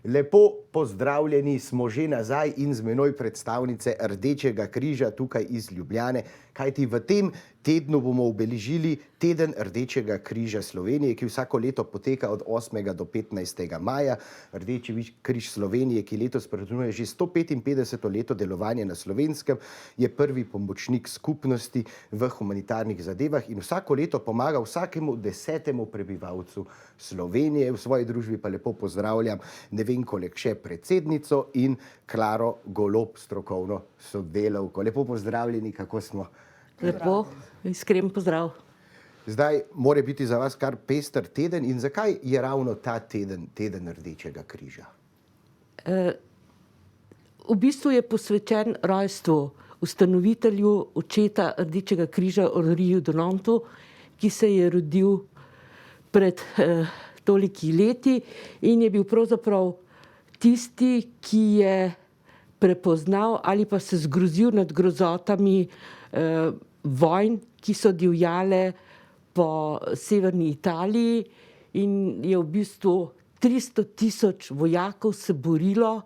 Lepo pozdravljeni, smo že nazaj in z menoj predstavnice Rdečega križa tukaj iz Ljubljane, kajti v tem tednu bomo obeležili Teden Rdečega križa Slovenije, ki vsako leto poteka od 8. do 15. maja. Rdeči križ Slovenije, ki letos praznuje že 155. leto delovanja na Slovenskem, je prvi pomočnik skupnosti v humanitarnih zadevah in vsako leto pomaga vsakemu 10. prebivalcu Slovenije. V svoji družbi pa lepo pozdravljam Nevenko Lekše, predsednico, in Klaro Golob, strokovno sodelavko. Lepo pozdravljeni, kako smo? Lepo, iskren pozdrav. Zdaj mora biti za vas kar pester teden. In zakaj je ravno ta teden Rdečega križa? V bistvu je posvečen rojstvu ustanovitelju očeta Rdečega križa Henriju Dunantu, ki se je rodil pred toliki leti in je bil pravzaprav tisti, ki je prepoznal ali pa se zgrozil nad grozotami vojn, ki so divjale po severni Italiji, in je v bistvu 300 000 vojakov se borilo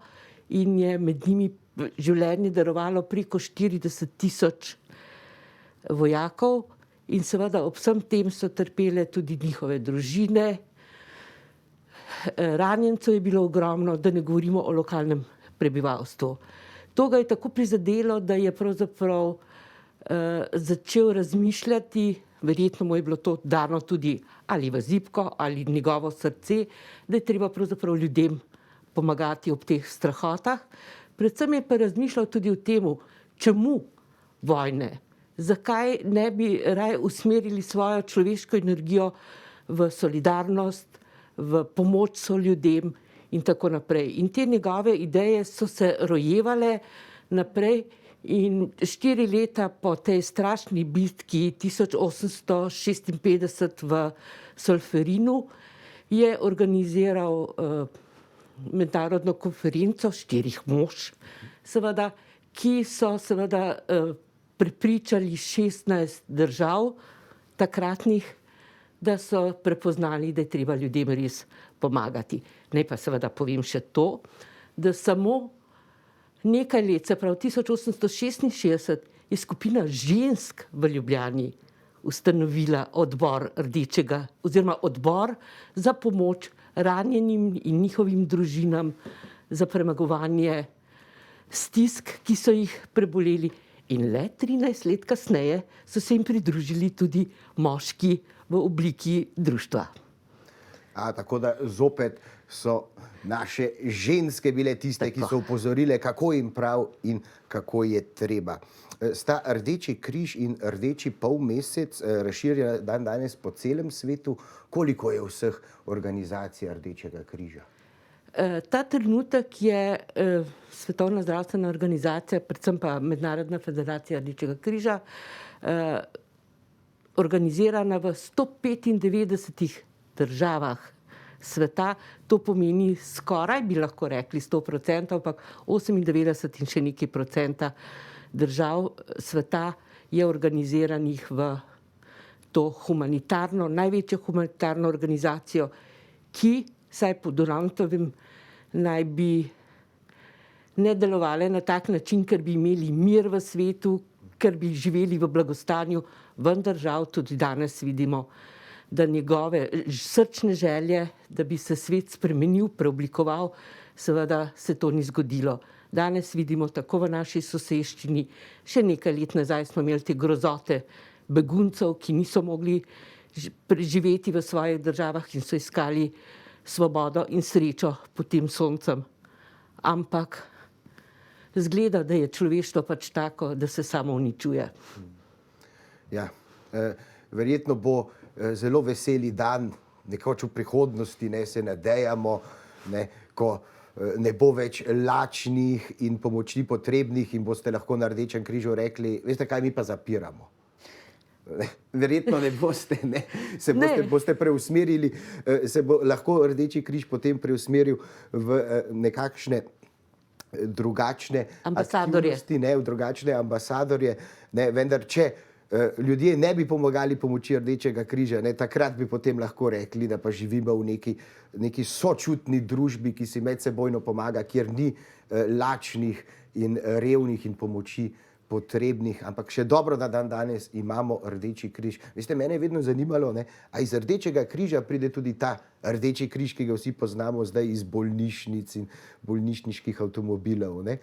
in je med njimi življenje darovalo preko 40 000 vojakov. In seveda ob vsem tem so trpele tudi njihove družine. Ranjencev je bilo ogromno, da ne govorimo o lokalnem prebivalstvu. To ga je tako prizadelo, da je pravzaprav začel razmišljati, verjetno mu je bilo to dano tudi ali v zibko ali njegovo srce, da je treba pravzaprav ljudem pomagati ob teh strahotah. Predvsem je pa razmišljal tudi o tem, čemu vojne, zakaj ne bi raje usmerili svojo človeško energijo v solidarnost, v pomoč soljudem in tako naprej. In te njegove ideje so se rojevale naprej. In 4 leta po tej strašni bitki 1856 v Solferinu je organiziral mednarodno konferenco 4 mož, seveda, ki so seveda prepričali 16 držav takratnih, da so prepoznali, da je treba ljudem res pomagati. Naj pa seveda povem še to, da samo nekaj let, se pravi 1866, je skupina žensk v Ljubljani ustanovila odbor Rdečega oziroma odbor za pomoč ranjenim in njihovim družinam, za premagovanje stisk, ki so jih preboleli. In le 13 let kasneje so se jim pridružili tudi moški v obliki društva. Tako da zopet so naše ženske bile tiste, ki so upozorile, kako jim prav in kako je treba. Sta Rdeči križ in Rdeči polmesec razširjena danes po celem svetu. Koliko je vseh organizacij Rdečega križa? Ta trenutek je Svetovna zdravstvena organizacija, predvsem pa Mednarodna federacija Rdečega križa, organizirana v 195 državah sveta. To pomeni skoraj, bi lahko rekli 100%, ampak 98 in še nekaj procenta držav sveta je organiziranih v to humanitarno, največjo humanitarno organizacijo, ki, saj po Dunantovem, naj bi ne delovale na tak način, ker bi imeli mir v svetu, ker bi živeli v blagostanju, vendar žal tudi danes vidimo, da njegove srčne želje, da bi se svet spremenil, preoblikoval, seveda se to ni zgodilo. Danes vidimo tako v naši soseščini, še nekaj let nazaj smo imeli te grozote beguncev, ki niso mogli preživeti v svojih državah in so iskali svobodo in srečo pod tem soncem. Ampak zgleda, da je človeštvo pač tako, da se samo uničuje. Ja, verjetno bo zelo veseli dan, nekoč v prihodnosti, se nadejamo, ko ne bo več lačnih in pomoči potrebnih in boste lahko na Rdečem križu rekli, veste kaj, mi pa zapiramo. Verjetno ne boste, boste preusmerili, se bo lahko Rdeči križ potem preusmeril v nekakšne drugačne aktivnosti, v drugačne ambasadorje, vendar če ljudje ne bi pomagali pomoči Rdečega križa, ne, takrat bi potem lahko rekli, da pa živimo v neki sočutni družbi, ki si medsebojno pomaga, kjer ni lačnih in revnih in pomoči potrebnih, ampak še dobro, da danes imamo Rdeči križ. Veste, mene je vedno zanimalo, ne, a iz Rdečega križa pride tudi ta Rdeči križ, ki ga vsi poznamo zdaj iz bolnišnic in bolnišniških avtomobilov, ne?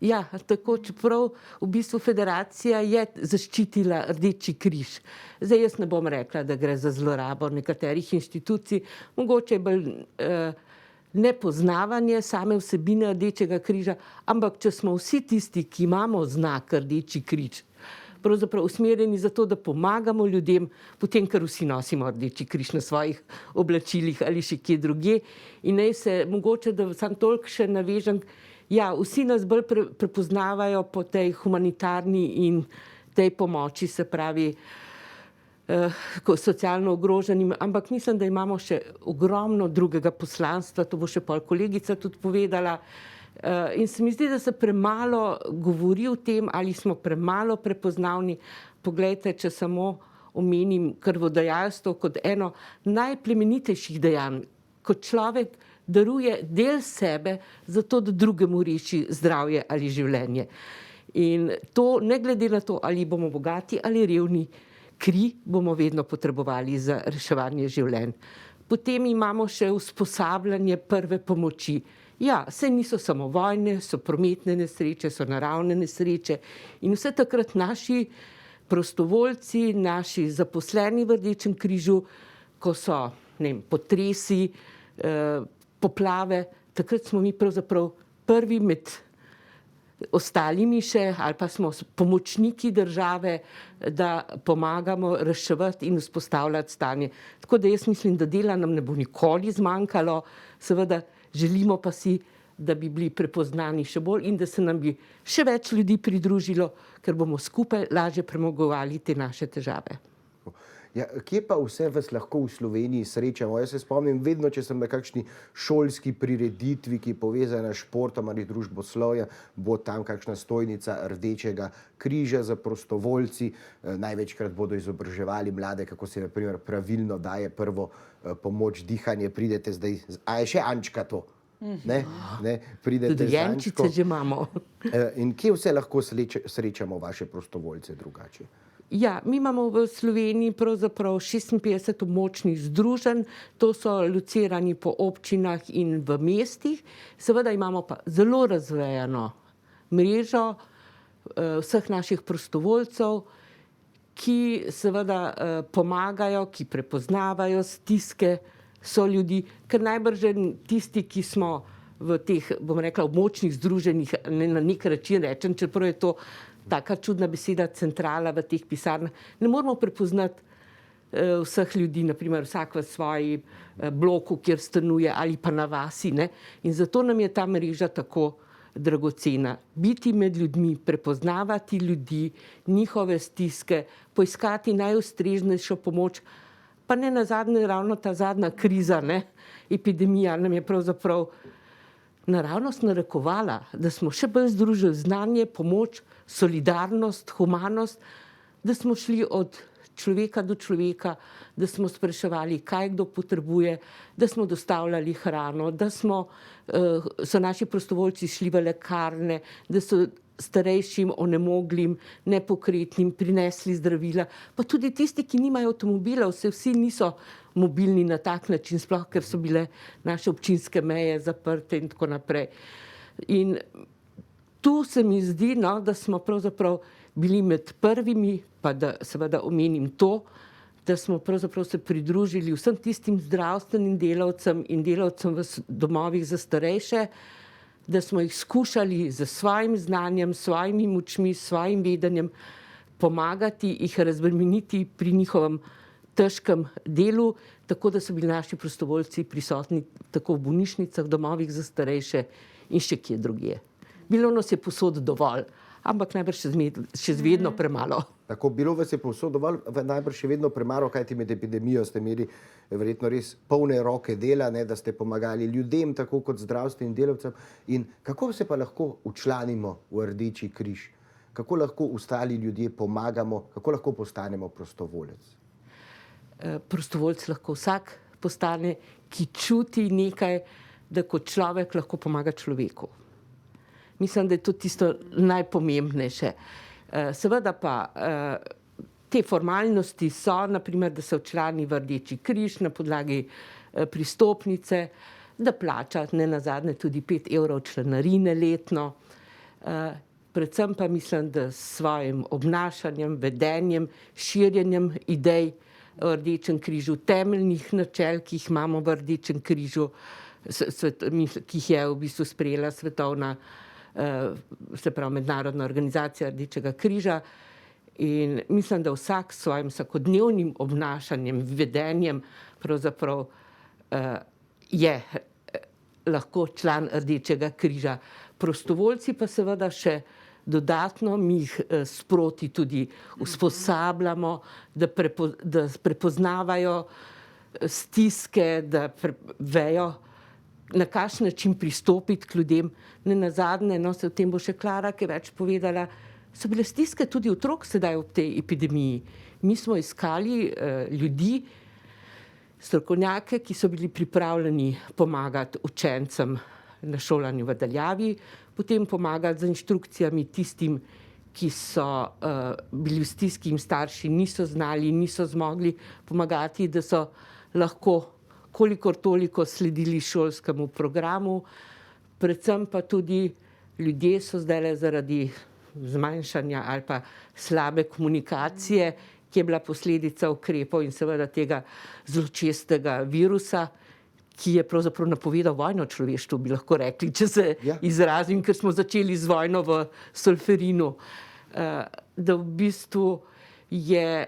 Ja, tako, čeprav v bistvu federacija je zaščitila Rdeči križ. Zdaj jaz ne bom rekla, da gre za zlorabo nekaterih inštitucij, mogoče je bolj nepoznavanje same vsebine Rdečega križa, ampak če smo vsi tisti, ki imamo znak Rdeči križ, pravzaprav usmerjeni za to, da pomagamo ljudem, potem kar vsi nosimo Rdeči križ na svojih oblačilih ali še kje drugje. In naj se mogoče, da sam toliko še navežem, ja, vsi nas bolj prepoznavajo po tej humanitarni in tej pomoči, se pravi, socialno ogroženim, ampak mislim, da imamo še ogromno drugega poslanstva, to bo še pol kolegica tudi povedala. In se mi zdi, da se premalo govori o tem, ali smo premalo prepoznavni. Poglejte, če samo omenim krvodajalstvo kot eno najplemenitejših dejanj, kot človek daruje del sebe zato, da drugemu reši zdravje ali življenje. In to ne glede na to, ali bomo bogati ali revni, kri bomo vedno potrebovali za reševanje življenj. Potem imamo še usposabljanje prve pomoči. Ja, saj niso samo vojne, so prometne nesreče, so naravne nesreče in vse takrat naši prostovoljci, naši zaposleni v Rdečem križu, ko so, ne vem, potresi, poplave, takrat smo mi pravzaprav prvi med ostalimi še, ali pa smo pomočniki države, da pomagamo reševati in vzpostavljati stanje. Tako da jaz mislim, da dela nam ne bo nikoli zmanjkalo, seveda želimo pa si, da bi bili prepoznani še bolj in da se nam bi še več ljudi pridružilo, ker bomo skupaj lažje premagovali te naše težave. Ja, kje pa vse vas lahko v Sloveniji srečamo? Jaz se spomnim, vedno, če sem na kakšni šolski prireditvi, ki je povezana s športom ali družboslovjem, bo tam kakšna stojnica Rdečega križa za prostovoljci. Največkrat bodo izobraževali mlade, kako se na primer pravilno daje prvo pomoč dihanje. Pridete zdaj, a je še Ančka to? Ne? Pridete tudi Jančice že imamo. In kje vse lahko srečamo vaše prostovoljce drugače? Ja, mi imamo v Sloveniji pravzaprav 56 območnih združenj, to so locirani po občinah in v mestih. Seveda imamo pa zelo razvejano mrežo vseh naših prostovoljcev, ki seveda pomagajo, ki prepoznavajo stiske soljudi, ker najbrž tisti, ki smo v teh, bom rekla, območnih združenjih, na nek način rečem, čeprav je to taka čudna beseda, centrala v teh pisarnah, ne moramo prepoznati vseh ljudi, naprimer vsak v svoji bloku, kjer stanuje ali pa na vasi, ne? In zato nam je ta mreža tako dragocena. Biti med ljudmi, prepoznavati ljudi, njihove stiske, poiskati najustreznejšo pomoč, pa ne nazadnje ravno ta zadnja kriza, ne? Epidemija nam je pravzaprav naravnost narekovala, da smo še bolj združili znanje, pomoč, solidarnost, humanost, da smo šli od človeka do človeka, da smo spraševali, kaj kdo potrebuje, da smo dostavljali hrano, da so naši prostovoljci šli v lekarne, da so starejšim, onemoglim, nepokretnim prinesli zdravila, pa tudi tisti, ki nimajo avtomobilov, vsi niso mobilni na tak način, sploh ker so bile naše občinske meje zaprte in tako naprej. In tu se mi zdi, no, da smo pravzaprav bili med prvimi, pa da seveda omenim to, da smo pravzaprav se pridružili vsem tistim zdravstvenim delavcem in delavcem v domovih za starejše, da smo jih skušali z svojim znanjem, svojimi močmi, svojim vedenjem pomagati, jih razbremeniti pri njihovem težkem delu, tako da so bili naši prostovoljci prisotni tako v bolnišnicah, domovih za starejše in še kje drugje. Bilo nas je povsod dovolj, ampak najbrž še vedno premalo. Tako, bilo vas je povsod dovolj, najbrž še vedno premalo, kajti med epidemijo ste imeli verjetno res polne roke dela, ne, da ste pomagali ljudem, tako kot zdravstvenim delavcem. In kako se pa lahko včlanimo v Rdeči križ? kako lahko ostali ljudje pomagamo, kako lahko postanemo prostovoljec? Prostovoljec lahko vsak postane, ki čuti nekaj, da kot človek lahko pomaga človeku. Mislim, da je to tisto najpomembnejše. Seveda pa te formalnosti so, naprimer, da se včlani v Rdeči križ na podlagi pristopnice, da plača nenazadnje tudi 5 evrov članarine letno. Predvsem pa mislim, da s svojim obnašanjem, vedenjem, širjenjem idej o Rdečem križu, temeljnih načel, ki jih imamo v Rdečem križu, ki jih je v bistvu sprejela svetovna, se pravi Mednarodna organizacija Rdečega križa. In mislim, da vsak s svojim vsakodnevnim obnašanjem, vedenjem pravzaprav je lahko član Rdečega križa. Prostovoljci pa seveda še dodatno mi jih sproti tudi usposabljamo, da prepoznavajo stiske, da vejo, na kakšen način pristopiti k ljudem. Nenazadnje, se o tem bo še Klara kaj več povedala, so bile stiske tudi otrok sedaj ob tej epidemiji. Mi smo iskali ljudi, strokovnjake, ki so bili pripravljeni pomagati učencem na šolanju v daljavi, potem pomagati z inštrukcijami tistim, ki so bili v stiski in starši niso znali, niso zmogli pomagati, da so lahko kolikor toliko sledili šolskemu programu. Predvsem pa tudi ljudje so zdaj zaradi zmanjšanja ali pa slabe komunikacije, ki je bila posledica ukrepov in seveda tega zločestega virusa, ki je pravzaprav napovedal vojno človeštvu, bi lahko rekli, če se izrazim, ker smo začeli z vojno v Solferinu. Da v bistvu je,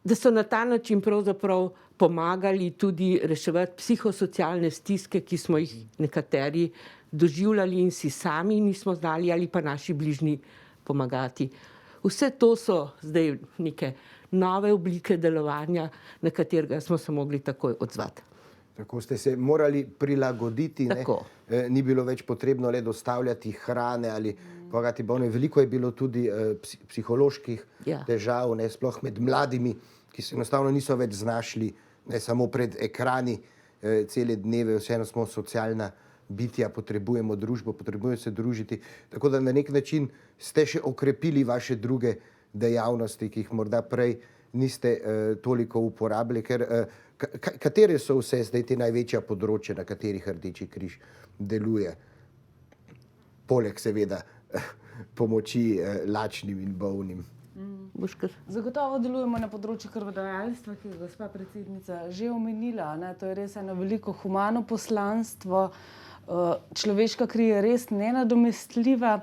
da so na ta način pravzaprav pomagali tudi reševati psihosocialne stiske, ki smo jih nekateri doživljali in si sami nismo znali ali pa naši bližnji pomagati. Vse to so zdaj neke nove oblike delovanja, na katerega smo se mogli takoj odzvati. Tako ste se morali prilagoditi, ne? Ni bilo več potrebno le dostavljati hrane ali pomagati bolnim. Veliko je bilo tudi psiholoških težav, ne, sploh med mladimi, ki se enostavno niso več znašli, ne samo pred ekrani cele dneve, vseeno smo socialna bitja, potrebujemo družbo, potrebujemo se družiti. Tako da na nek način ste še okrepili vaše druge dejavnosti, ki jih morda prej niste toliko uporabili, ker katere so vse zdaj te največja področja, na katerih Rdeči križ deluje? Poleg seveda pomoči lačnim in bolnim. Zagotovo delujemo na področju krvodajalstva, ki je gospa predsednica že omenila. To je res eno veliko humano poslanstvo. Človeška kri je res nenadomestljiva.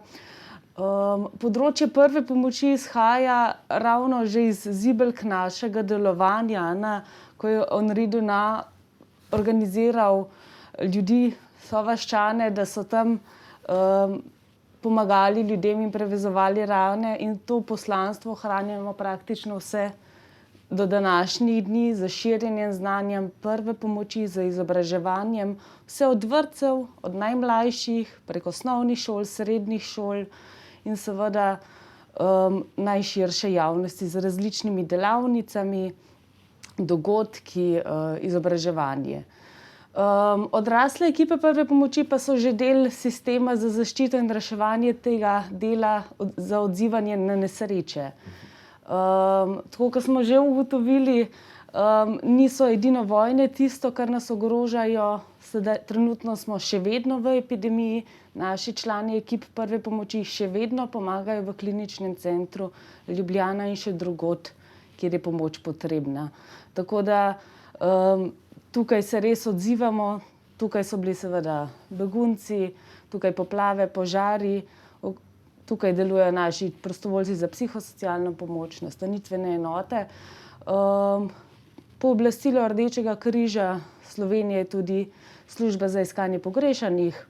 Področje prve pomoči izhaja ravno že iz zibelk našega delovanja, ko je Henri Dunant organiziral ljudi, sovaščane, da so tam pomagali ljudem in prevezovali rane, in to poslanstvo ohranjamo praktično vse do današnjih dni, z širjenjem znanjem prve pomoči, z izobraževanjem, vse od vrtcev, od najmlajših, prek osnovnih šol, srednjih šol in seveda najširše javnosti z različnimi delavnicami, dogodki, izobraževanje. Odrasle ekipe prve pomoči pa so že del sistema za zaščito in reševanje tega dela za odzivanje na nesreče. Tako kot smo že ugotovili, niso edino vojne tisto, kar nas ogrožajo. Trenutno smo še vedno v epidemiji, naši člani ekip prve pomoči še vedno pomagajo v kliničnem centru Ljubljana in še drugod, kjer je pomoč potrebna. Tako da tukaj se res odzivamo, tukaj so bili seveda begunci, tukaj poplave, požari, tukaj delujejo naši prostovoljci za psihosocialno pomoč, nastanitvene enote. Pooblastilo Rdečega križa Slovenije je tudi služba za iskanje pogrešanih.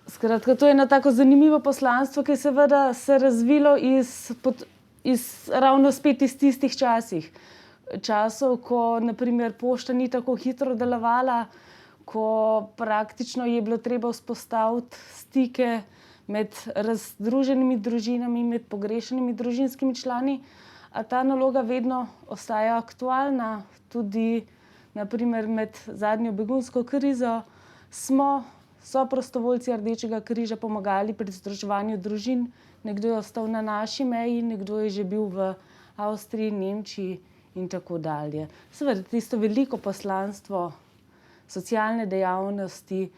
Skratka, to je eno tako zanimivo poslanstvo, ki je seveda se razvilo ravno spet iz tistih časov, ko na primer pošta ni tako hitro delovala, ko praktično je bilo treba vzpostaviti stike med razdruženimi družinami, med pogrešanimi družinskimi člani, a ta naloga vedno ostaja aktualna. Tudi naprimer med zadnjo begunsko krizo so prostovoljci Rdečega križa pomagali pri združevanju družin. Nekdo je ostal na naši meji, nekdo je že bil v Avstriji, Nemčiji in tako dalje. Seveda, tisto veliko poslanstvo socialne dejavnosti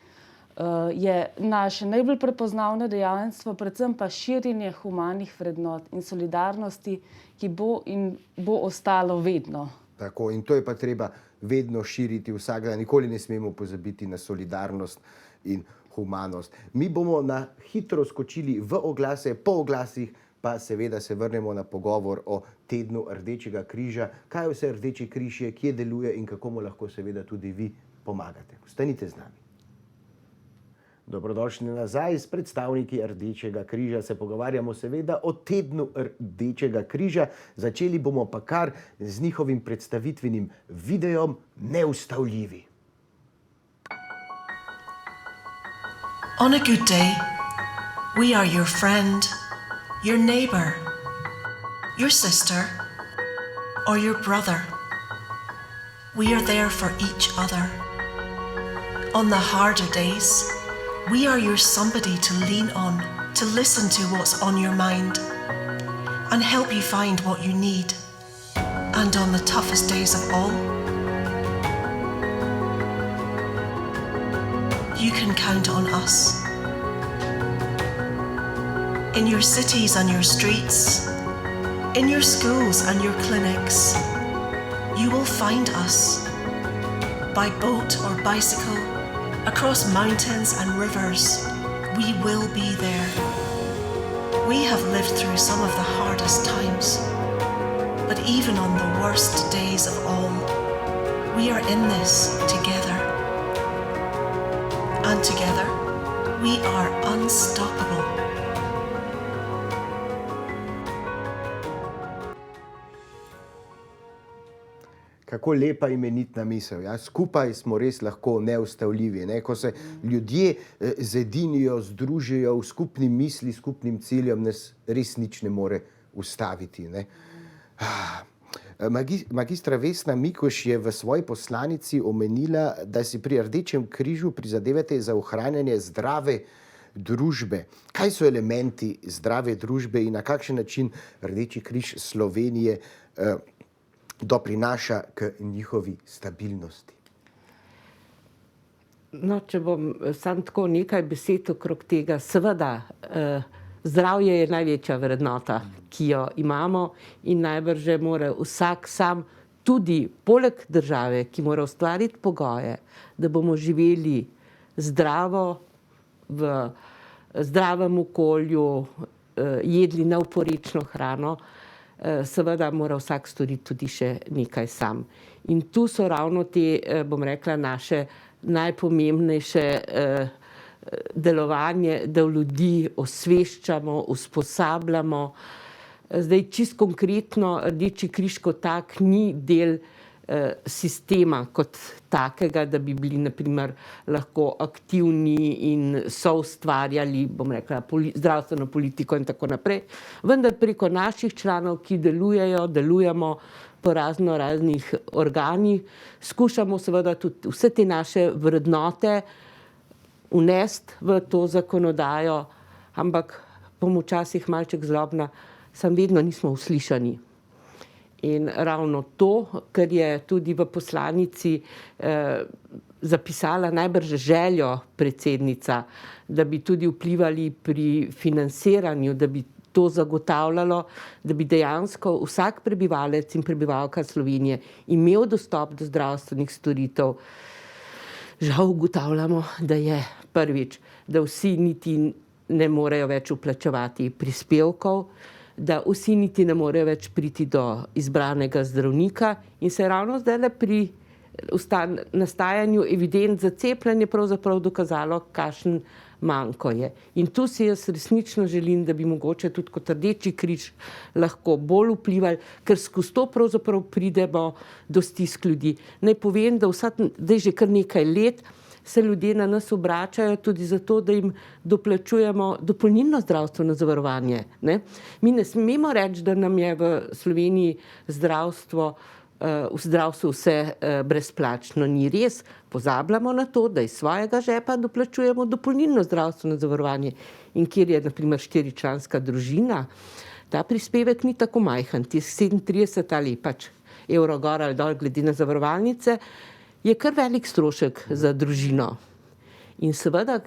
je naše najbolj prepoznavno dejavstvo, predvsem pa širjenje humanih vrednot in solidarnosti, ki bo ostalo vedno. Tako, in to je pa treba vedno širiti vsak dan. Nikoli ne smemo pozabiti na solidarnost in humanost. Mi bomo na hitro skočili v oglase, po oglasih pa seveda se vrnemo na pogovor o tednu Rdečega križa, kaj vse Rdeči križ je, kje deluje in kako mu lahko seveda tudi vi pomagate. Ostanite z nami. Dobrodošli nazaj s predstavniki Rdečega križa. Se pogovarjamo seveda o tednu Rdečega križa. Začeli bomo pa kar z njihovim predstavitvenim videom Neustavljivi. On a good day, we are your friend, your neighbor, your sister, or your brother. We are there for each other. On the harder days, we are your somebody to lean on, to listen to what's on your mind, and help you find what you need. And on the toughest days of all, you can count on us. In your cities and your streets, in your schools and your clinics, you will find us. By boat or bicycle, across mountains and rivers, we will be there. We have lived through some of the hardest times, but even on the worst days of all, we are in this together. And together, we are unstoppable. Kako lepa imenitna misel. Ja? Skupaj smo res lahko neustavljivi. Ne? Ko se ljudje zedinijo, združijo v skupni misli, skupnim ciljem, nas res nič ne more ustaviti. Ne? Magistra Vesna Mikuš je v svoji poslanici omenila, da si pri Rdečem križu prizadevate za ohranjanje zdrave družbe. Kaj so elementi zdrave družbe in na kakšen način Rdeči križ Slovenije doprinaša k njihovi stabilnosti? No, če bom samo tako nekaj besed okrog tega. Seveda, zdravje je največja vrednota, ki jo imamo in najbrž mora vsak sam, tudi poleg države, ki mora ustvariti pogoje, da bomo živeli zdravo, v zdravem okolju, jedli neoporečno hrano, seveda mora vsak storiti tudi še nekaj sam. In tu so ravno te, bom rekla, naše najpomembnejše delovanje, da ljudi osveščamo, usposabljamo. Zdaj, čisto konkretno, Rdeči križ kot tak ni del sistema kot takega, da bi bili na primer lahko aktivni in soustvarjali, bom rekla, zdravstveno politiko in tako naprej. Vendar preko naših članov, ki delujemo po raznih organih, skušamo seveda tudi vse te naše vrednote unesti v to zakonodajo, ampak bom včasih malček zlobna, samo vedno nismo uslišani. In ravno to, ker je tudi v poslanici zapisala najbrž željo predsednica, da bi tudi vplivali pri financiranju, da bi to zagotavljalo, da bi dejansko vsak prebivalec in prebivalka Slovenije imel dostop do zdravstvenih storitev. Žal ugotavljamo, da je prvič, da vsi niti ne morejo več vplačevati prispevkov, da vsi niti ne morejo več priti do izbranega zdravnika in se ravno zdajle pri nastajanju evidenc za cepljenje pravzaprav dokazalo, kakšen manko je. In tu si jaz resnično želim, da bi mogoče tudi kot Rdeči križ lahko bolj vplivali, ker skozi to pravzaprav pridemo do stisk ljudi. Naj povem, da zdaj že kar nekaj let se ljudje na nas obračajo tudi zato, da jim doplačujemo dopolnilno zdravstveno zavarovanje, ne. Mi ne smemo reči, da nam je v Sloveniji v zdravstvu vse brezplačno. Ni res. Pozabljamo na to, da iz svojega žepa doplačujemo dopolnilno zdravstveno zavarovanje. In kjer je, na primer, 4-članska družina, ta prispevek ni tako majhen, 37 ali pač evrov gor ali dol, glede na zavarovalnice, je kar velik strošek za družino. In seveda,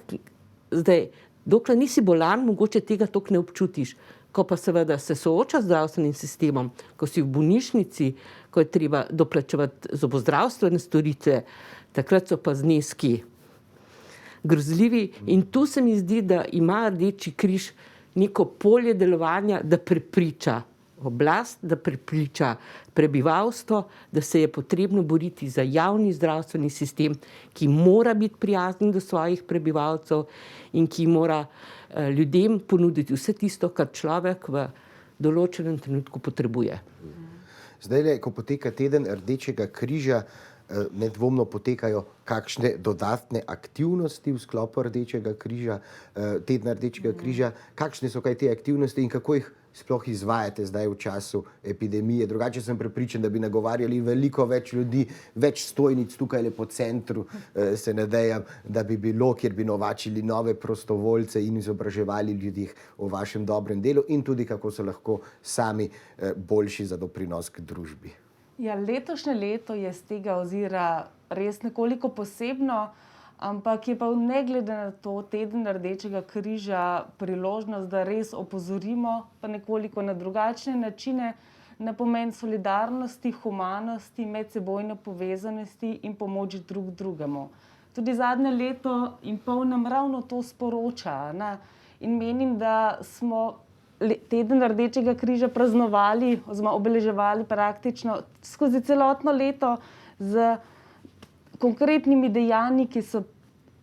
zdaj, dokler nisi bolan, mogoče tega toliko ne občutiš. Ko pa seveda se sooča z zdravstvenim sistemom, ko si v bolnišnici, ko je treba doplačevati zobozdravstvene storitve, takrat so pa zneski grozljivi. In tu se mi zdi, da ima Rdeči križ neko polje delovanja, da prepriča oblast, da prepriča prebivalstvo, da se je potrebno boriti za javni zdravstveni sistem, ki mora biti prijazen do svojih prebivalcev in ki mora ljudem ponuditi vse tisto, kar človek v določenem trenutku potrebuje. Zdaj, ko poteka teden Rdečega križa, nedvomno potekajo kakšne dodatne aktivnosti v sklopu Rdečega križa, tedna Rdečega križa. Kakšne so kaj te aktivnosti in kako jih sploh izvajate zdaj v času epidemije? Drugače sem prepričan, da bi nagovarjali veliko več ljudi, več stojnic tukaj po centru, se nadejam, da bi bilo, kjer bi novačili nove prostovoljce in izobraževali ljudi o vašem dobrem delu in tudi kako so lahko sami boljši za doprinos k družbi. Ja, letošnje leto je z tega ozira res nekoliko posebno, ampak je pa ne glede na to teden Rdečega križa priložnost, da res opozorimo pa nekoliko na drugačne načine na pomen solidarnosti, humanosti, medsebojne povezanosti in pomoči drug drugemu. Tudi zadnje leto in pol nam ravno to sporoča, ne? In menim, da smo teden Rdečega križa praznovali oziroma obeleževali praktično skozi celotno leto z konkretnimi dejanji, ki so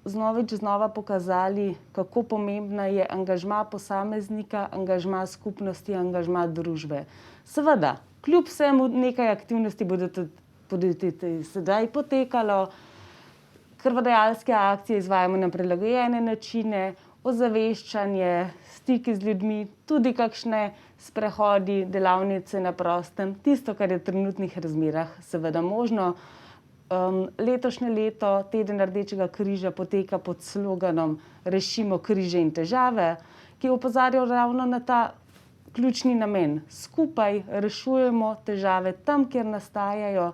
znova pokazali, kako pomembna je angažma posameznika, angažma skupnosti, angažma družbe. Seveda, kljub vsemu nekaj aktivnosti bodo tudi sedaj potekalo, krvodajalske akcije izvajamo na prilagojene načine, ozaveščanje, stiki z ljudmi, tudi kakšne sprehodi, delavnice na prostem, tisto, kar je v trenutnih razmerah seveda možno. Letošnje leto teden Rdečega križa poteka pod sloganom Rešimo križe in težave, ki je opozarjal ravno na ta ključni namen. Skupaj rešujemo težave tam, kjer nastajajo,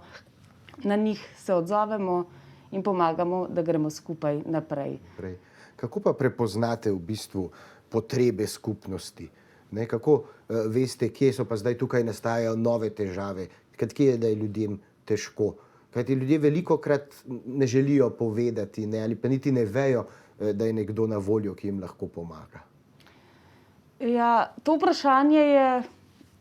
na njih se odzovemo in pomagamo, da gremo skupaj naprej. Kako pa prepoznate v bistvu potrebe skupnosti? Ne, kako veste, kje so pa zdaj tukaj nastajajo nove težave, kje je, da je ljudem težko? Kajti ljudje velikokrat ne želijo povedati, ne, ali pa niti ne vejo, da je nekdo na voljo, ki jim lahko pomaga. Ja, to vprašanje je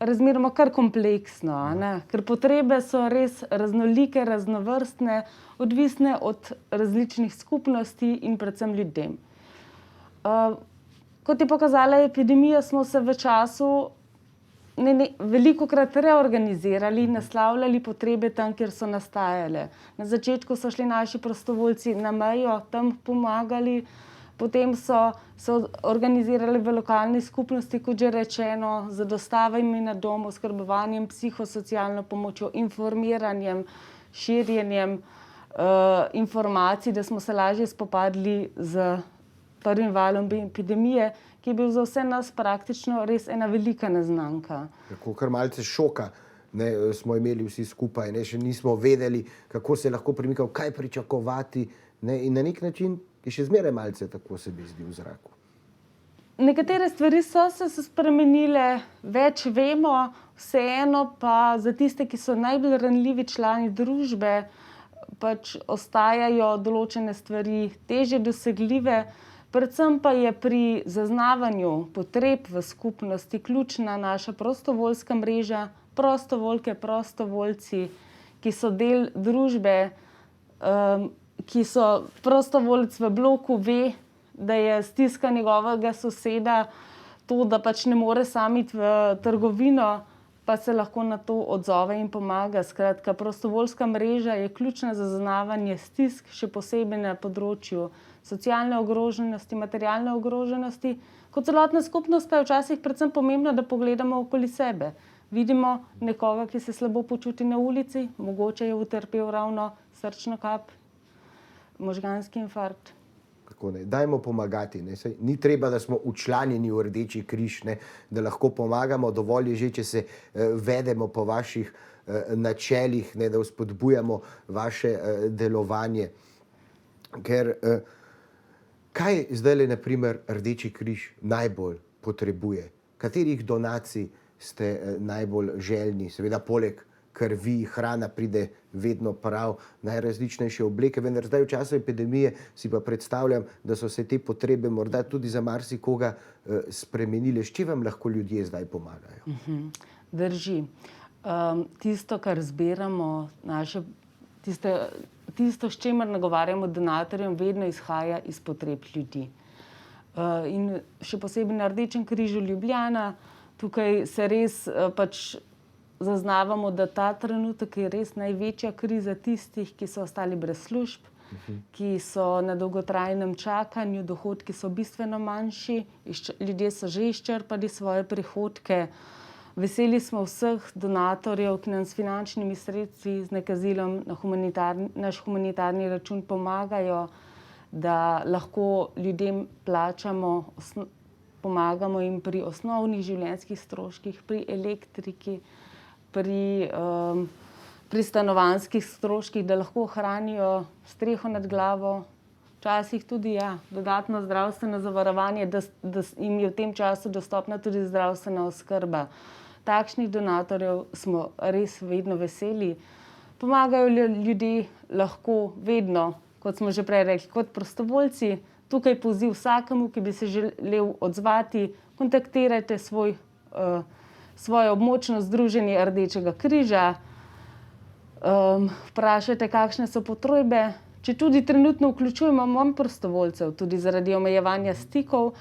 razmeroma kar kompleksno, ne? Ker potrebe so res raznolike, raznovrstne, odvisne od različnih skupnosti in predvsem ljudem. Kot je pokazala epidemija, smo se v času velikokrat reorganizirali, naslavljali potrebe tam, kjer so nastajale. Na začetku so šli naši prostovoljci na mejo, tam pomagali, potem so se organizirali v lokalni skupnosti, kot že rečeno, z dostavami na dom, oskrbovanjem, psihosocialno pomočjo, informiranjem, širjenjem informacij, da smo se lažje spopadli z prvim valom epidemije, ki je bil za vse nas praktično res ena velika neznanka. Tako kar malce šoka, ne, smo imeli vsi skupaj, ne, še nismo vedeli, kako se lahko premikal, kaj pričakovati, ne, in na nek način je še zmeraj malce tako se bi zdi v zraku. Nekatere stvari so se spremenile, več vemo, vseeno pa za tiste, ki so najbolj ranljivi člani družbe, pač ostajajo določene stvari težje dosegljive. Predvsem pa je pri zaznavanju potreb v skupnosti ključna naša prostovoljska mreža, prostovoljke, prostovoljci, ki so del družbe, ki so prostovoljec v bloku, ve, da je stiska njegovega soseda to, da pač ne more sam iti v trgovino, pa se lahko na to odzove in pomaga. Skratka, prostovoljska mreža je ključna za zaznavanje stisk, še posebej na področju socialne ogroženosti, materialne ogroženosti. Kot celotna skupnost pa je včasih predvsem pomembno, da pogledamo okoli sebe. Vidimo nekoga, ki se slabo počuti na ulici, mogoče je utrpel ravno srčno kap, možganski infarkt. Tako ne. Dajmo pomagati. Ne. Saj, ni treba, da smo včlanjeni v Rdeči križ, ne, da lahko pomagamo. Dovolj je že, če se vedemo po vaših načelih, ne, da vzpodbujamo vaše delovanje. Ker kaj zdaj, na primer, Rdeči križ najbolj potrebuje? Katerih donacij ste najbolj željni? Seveda poleg krvi, hrana pride vedno prav, najrazličnejše obleke, vendar zdaj v času epidemije si pa predstavljam, da so se te potrebe morda tudi za marsikoga spremenile. S čim vam lahko ljudje zdaj pomagajo? Drži. Tisto, kar zbiramo, tisto, s čimer nagovarjamo donatorjem, vedno izhaja iz potreb ljudi. In še posebej na Rdečem križu Ljubljana, tukaj se res zaznavamo, da ta trenutek je res največja kriza tistih, ki so ostali brez služb, ki so na dolgotrajnem čakanju, dohodki so bistveno manjši, ljudje so že izčrpali svoje prihodke. Veseli smo vseh donatorjev, ki nam s finančnimi sredstvi, z nakazilom na naš humanitarni račun pomagajo, da lahko ljudem plačamo, pomagamo jim pri osnovnih življenjskih stroških, pri elektriki, pri stanovanjskih stroških, da lahko ohranijo streho nad glavo, včasih tudi dodatno zdravstveno zavarovanje, da jim je v tem času dostopna tudi zdravstvena oskrba. Takšnih donatorjev smo res vedno veseli. Pomagajo ljudje lahko vedno, kot smo že prej rekli, kot prostovoljci. Tukaj poziv vsakemu, ki bi se želel odzvati, kontaktirajte svoje območno združenje Rdečega križa, vprašajte, kakšne so potrebe. Če tudi trenutno vključujemo manj prostovoljcev, tudi zaradi omejevanja stikov,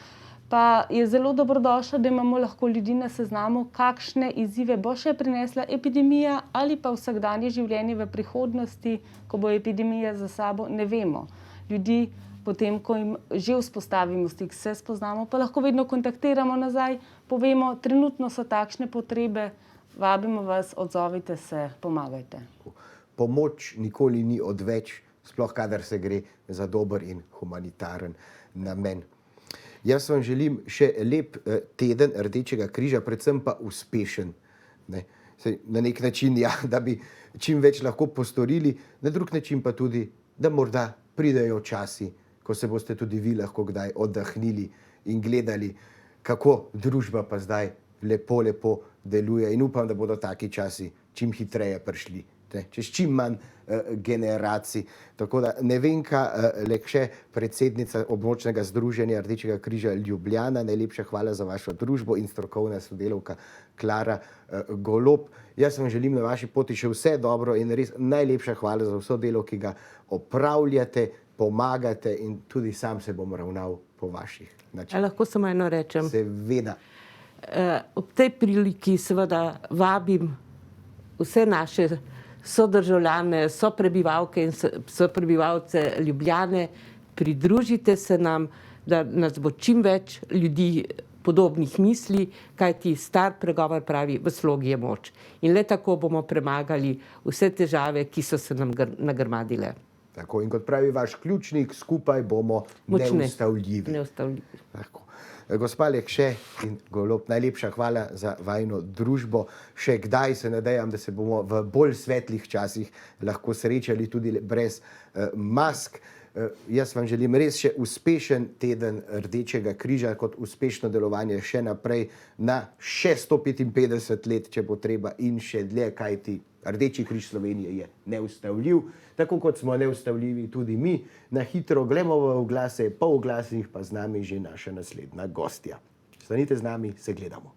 pa je zelo dobrodošlo, da imamo lahko ljudi na seznamu, kakšne izzive bo še prinesla epidemija ali pa vsakdanje življenje v prihodnosti, ko bo epidemija za sabo, ne vemo. Ljudi potem, ko jim že vzpostavimo stik, se spoznamo, pa lahko vedno kontaktiramo nazaj, povemo, trenutno so takšne potrebe, vabimo vas, odzovite se, pomagajte. Pomoč nikoli ni odveč, sploh kadar se gre za dober in humanitaren namen. Jaz vam želim še lep teden Rdečega križa, predvsem pa uspešen. Ne? Na nek način, da bi čim več lahko postorili, na drug način pa tudi, da morda pridejo časi, ko se boste tudi vi lahko kdaj oddahnili in gledali, kako družba pa zdaj lepo deluje. In upam, da bodo taki časi čim hitreje prišli, čez čim manj generacij. Tako da Nevenka Lekše, predsednica območnega združenja Rdečega križa Ljubljana, najlepša hvala za vašo družbo in strokovna sodelavka Klara Golob. Jaz vam želim na vaši poti še vse dobro in res najlepša hvala za vso delo, ki ga opravljate, pomagate in tudi sam se bom ravnal po vaših načinih. Lahko samo eno rečem? Seveda. Ob tej priliki seveda vabim vse naše sodržavljane, soprebivalke in soprebivalce Ljubljane, pridružite se nam, da nas bo čim več ljudi podobnih misli, kajti star pregovor pravi, v slogi je moč. In le tako bomo premagali vse težave, ki so se nam nagrmadile. Tako, in kot pravi vaš ključnik, skupaj bomo neustavljivi. Tako. Gospa Lekše in Golob, najlepša hvala za vajino družbo. Še kdaj se nadejam, da se bomo v bolj svetlih časih lahko srečali tudi brez mask. Jaz vam želim res še uspešen teden Rdečega križa, kot uspešno delovanje še naprej na še 155 let, če bo treba, in še dlje, kajti Rdeči križ Slovenije je neustavljiv, tako kot smo neustavljivi tudi mi. Na hitro gremo v oglase, po oglasih pa z nami že naša naslednja gostja. Stanite z nami, se gledamo.